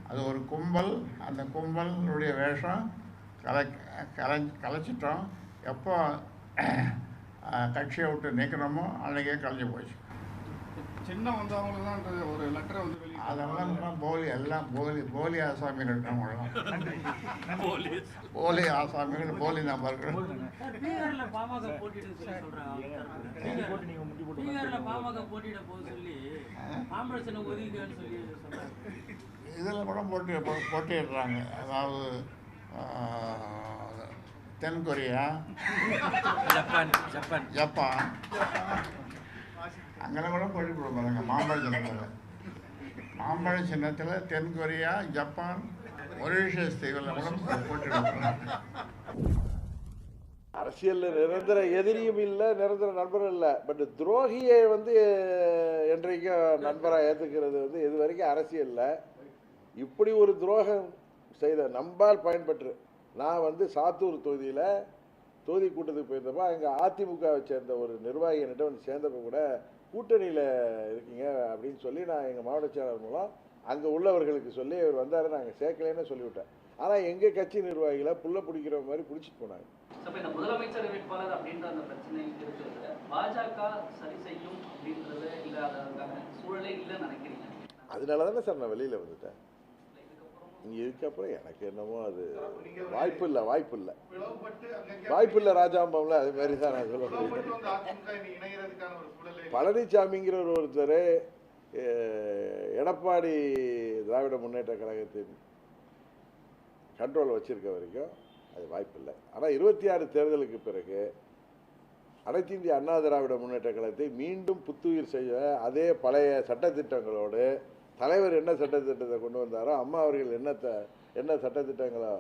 அது ஒரு கும்பல். அந்த கும்பலுடைய வேஷம் கலைச்சிட்டோம். எப்போ கட்சியை விட்டு நிற்கணுமோ அன்றைக்கே கலைஞ்சி போச்சு. சின்ன வந்தவங்களுக்கு தான் ஒரு லெட்டரை வந்து அதெல்லாம் போலி, எல்லாம் போலி ஆசாமிகள் நம்மளாம். போலி ஆசாமிகள், போலி நபர்கள். இதில் கூட போட்டியிடுறாங்க. அதாவது தென்கொரியா, ஜப்பான் அங்கெல்லாம் கூட போட்டி கொடுப்பாங்க. மாம்பழ சின்னத்தில் தென்கொரியா, ஜப்பான், மொரீஷியஸ் தீவில் கூட போட்டியிடுறாங்க. அரசியலில் நிரந்தர எதிரியும் இல்லை, நிரந்தர நண்பரும் இல்லை. பட் துரோகியை வந்து என்றைக்கும் நண்பராக ஏற்றுக்கிறது வந்து இது வரைக்கும் அரசியலில். இப்படி ஒரு துரோகம் செய்த நம்பால் பயன்பெற்று நான் வந்து சாத்தூர் தொகுதியில் தொகுதி கூட்டத்துக்கு போயிருந்தப்போ அங்கே அதிமுகவை சேர்ந்த ஒரு நிர்வாகி என்கிட்ட வந்து சேர்ந்தப்போ கூட கூட்டணியில் இருக்கீங்க அப்படின்னு சொல்லி நான் எங்கள் மாவட்ட செயலாளர் மூலம் அங்கே உள்ளவர்களுக்கு சொல்லி அவர் வந்தார், நாங்கள் சேர்க்கலைன்னு சொல்லிவிட்டேன். ஆனால் எங்கள் கட்சி நிர்வாகிகளை புள்ள பிடிக்கிற மாதிரி பிடிச்சிட்டு போனாங்க. இந்த முதலமைச்சர் வேட்பாளர் அப்படின்ற அந்த பிரச்சனை இருக்கிறது பாஜக சரி செய்யும் அப்படின்றது இல்லை, அதற்கான சூழலே இல்லைன்னு நினைக்கிறீங்க? அதனால தானே சார் நான் வெளியில் வந்துட்டேன். இங்கே இதுக்கப்புறம் எனக்கு என்னமோ அது வாய்ப்பு இல்லை ராஜாம்பம்ல அது மாதிரி தான் நான் சொல்ல முடியும். பழனிசாமிங்கிற ஒருத்தர் எடப்பாடி திராவிட முன்னேற்ற கழகத்தின் கண்ட்ரோல் வச்சிருக்க வரைக்கும் அது வாய்ப்பு இல்லை. ஆனால் 26 தேர்தலுக்கு பிறகு அனைத்து இந்திய அண்ணா திராவிட முன்னேற்ற கழகத்தை மீண்டும் புத்துயிர் செய்ய அதே பழைய சட்டத்திட்டங்களோடு தலைவர் என்ன சட்டத்திட்டத்தை கொண்டு வந்தாரோ, அம்மா அவர்கள் என்ன சட்டத்திட்டங்களை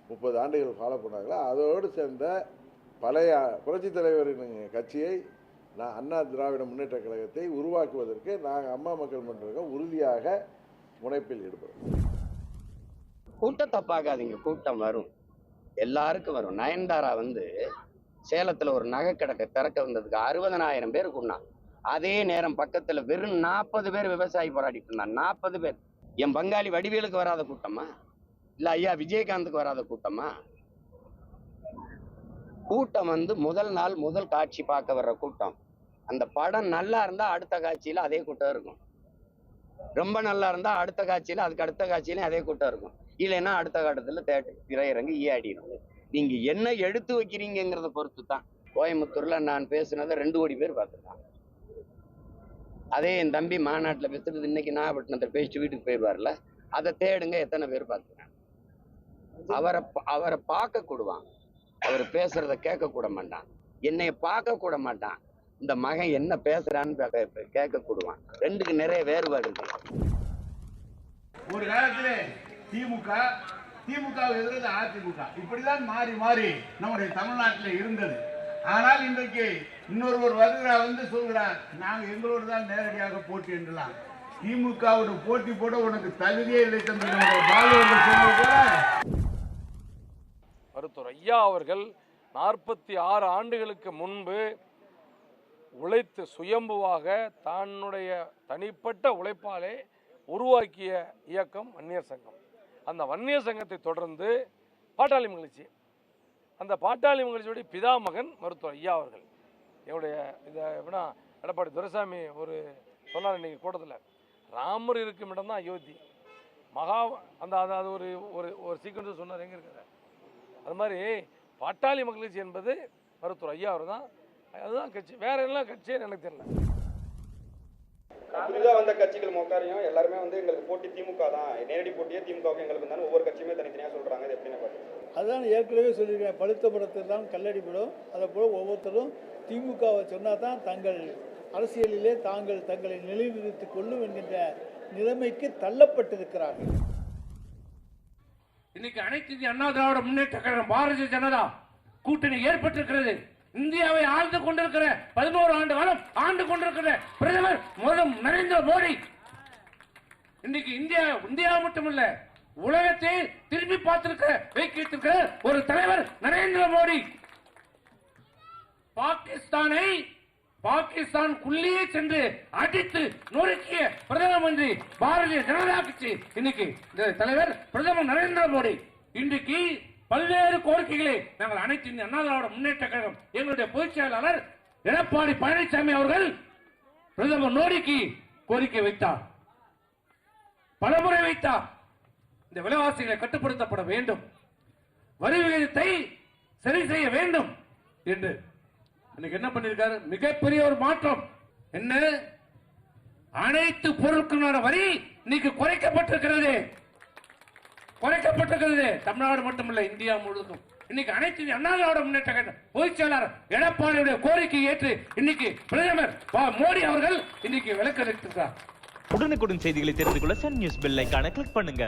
30 ஆண்டுகள் ஃபாலோ பண்ணாங்களோ அதோடு சேர்ந்த பழைய புரட்சித் தலைவரின் கட்சியை நான் அண்ணா திராவிட முன்னேற்ற கழகத்தை உருவாக்குவதற்கு நாங்கள் அம்மா மக்கள் மன்றம் உறுதியாக முனைப்பில் ஈடுபடும். கூட்டத்தை பார்க்காதீங்க, கூட்டம் வரும், எல்லாருக்கும் வரும். நயன்தாரா வந்து சேலத்தில் ஒரு நகை கடை திறக்க வந்ததுக்கு 60,000 பேர் கூட்டினான். அதே நேரம் பக்கத்தில் வெறும் 40 பேர் விவசாயி போராடிட்டு இருந்தான். 40 பேர். என் பங்காளி வடிவேலுக்கு வராத கூட்டமா? இல்லை ஐயா விஜயகாந்துக்கு வராத கூட்டமா? கூட்டம் வந்து முதல் நாள் முதல் காட்சி பார்க்க வர்ற கூட்டம். அந்த படம் நல்லா இருந்தா அடுத்த காட்சியில அதே கூட்டம் இருக்கும். ரொம்ப நல்லா இருந்தா அடுத்த காட்சியில அதுக்கு அடுத்த காட்சியிலும் அதே கூட்டம் இருக்கும். இல்லைன்னா அடுத்த காட்டத்துல திரையரங்கு ஈயாடிடும். நீங்க என்ன எடுத்து வைக்கிறீங்கிறத பொறுத்து தான். கோயம்புத்தூர்ல நான் பேசுனதை 2 கோடி பேர் பார்த்துருக்காங்க. அதே என் தம்பி மாநாட்டில் பேசுறது இன்னைக்கு நாகப்பட்டினத்தில் பேசிட்டு வீட்டுக்கு போயிடுவார்ல, அதை தேடுங்க எத்தனை பேர் பார்த்துருக்காங்க. அவரை பார்க்க கூடுவான், அவர் பேசுறத கேட்க கூட மாட்டான், என்னைய பார்க்க கூட மாட்டான். இந்த மகன் என்ன பேசுறான்னு கேட்க கூடுவான். ரெண்டுக்கு நிறைய வேறுபாடு இருக்கு. ஒரு காலத்திலே திமுக எதிர்த்து அதிமுக இப்படிதான் மாறி மாறி நம்முடைய தமிழ்நாட்டில் இருந்தது. ஆனால் இன்றைக்கு இன்னொருவர் வருகிறார், வந்து சொல்கிறார் நாங்கள் எங்களோடு தான் நேரடியாக போட்டி என்றலாம். திமுகவோட போட்டி போட உனக்கு தகுதியே இல்லை தம்பி. மருத்துவர் ஐயா அவர்கள் 46 ஆண்டுகளுக்கு முன்பு உழைத்து சுயம்புவாக தன்னுடைய தனிப்பட்ட உழைப்பாலே உருவாக்கிய இயக்கம் வன்னியர் சங்கம். அந்த வன்னியர் சங்கத்தை தொடர்ந்து பாட்டாளி மகிழ்ச்சி, அந்த பாட்டாளி மகிழ்ச்சியுடைய பிதாமகன் மருத்துவர் ஐயா அவர்கள். என்னுடைய இதை எப்படின்னா எடப்பாடி துரைசாமி ஒரு சொன்னார் இன்னைக்கு கூட்டத்தில், ராமர் இருக்கும் இடம் தான் அயோத்தி. அந்த அது ஒரு ஒரு சீக்வன்ஸ் சொன்னார், எங்கே இருக்கிற அது மாதிரி பாட்டாளி மகிழ்ச்சி என்பது மருத்துவர் ஐயா அவர் தான். அதுதான் கட்சி, வேற எல்லாம் கட்சியே எனக்கு தெரியல. புதிதாக வந்த கட்சிகள் மொக்காரையும் எல்லாருமே வந்து எங்களுக்கு போட்டி திமுக தான், நேரடி போட்டியே திமுகவுக்கு எங்களுக்கு தான் ஒவ்வொரு கட்சியுமே தனித்தனியாக சொல்கிறாங்க. இது எப்படின்னு பார்த்தீங்கன்னா அதுதான் ஏற்கனவே சொல்லியிருக்கேன், பழுத்த படத்தில் தான் கல்லடிப்படும். அதை போல் ஒவ்வொருத்தரும் திமுகவை சொன்னால் தான் தங்கள் அரசியலிலே தங்களை நிலைநிறுத்திக் கொள்ளும் என்கின்ற நிலைமைக்கு தள்ளப்பட்டிருக்கிறார்கள். இன்னைக்கு அனைத்து இந்திய அண்ணா திராவிட முன்னேற்ற கழகம் பாரதிய ஜனதா கூட்டணி ஏற்பட்டிருக்கிறது. இந்தியாவை ஆழ்ந்து கொண்டிருக்கிற 11 ஆண்டு காலம் ஆண்டு கொண்டிருக்கிற பிரதமர் நரேந்திர மோடி இன்னைக்கு இந்தியா மட்டுமல்ல உலகத்தை திரும்பி வைத்திருக்கிற ஒரு தலைவர் நரேந்திர மோடி. பாகிஸ்தானை பாகிஸ்தானுக்குள்ளேயே சென்று அடித்து நொறுக்கிய பிரதம மந்திரி பாரதிய ஜனதா கட்சி இன்னைக்கு இந்த தலைவர் பிரதமர் நரேந்திர மோடி இன்றைக்கு பல்வேறு கோரிக்கைகளை நாங்கள் அனைத்து இந்திய அண்ணா திராவிட முன்னேற்ற கழகம் எங்களுடைய பொதுச் செயலாளர் எடப்பாடி பழனிசாமி அவர்கள் பிரதமர் மோடிக்கு கோரிக்கை வைத்தார், பலமுறை வைத்தார். இந்த விலைவாசிகளை கட்டுப்படுத்தப்பட வேண்டும், வரி விகிதத்தை சரி செய்ய வேண்டும் என்று இன்னைக்கு என்ன பண்ணிருக்காரு? மிகப்பெரிய ஒரு மாற்றம். என்ன? அனைத்து பொருட்களோட வரி இன்னைக்கு குறைக்கப்பட்டிருக்கிறது. தமிழ்நாடு மட்டுமல்ல, இந்தியா முழுவதும் இன்னைக்கு அனைத்து அண்ணா திராவிட முன்னேற்ற கழக பொதுச் செயலாளர் எடப்பாடியுடைய கோரிக்கை ஏற்று இன்னைக்கு பிரதமர் மோடி அவர்கள் இன்னைக்கு விளக்கெடுத்திருக்கிறார். உடனுக்குடன் செய்திகளை தெரிந்து கொள்ள சன் நியூஸ் பெல் ஐகானை கிளிக் பண்ணுங்க.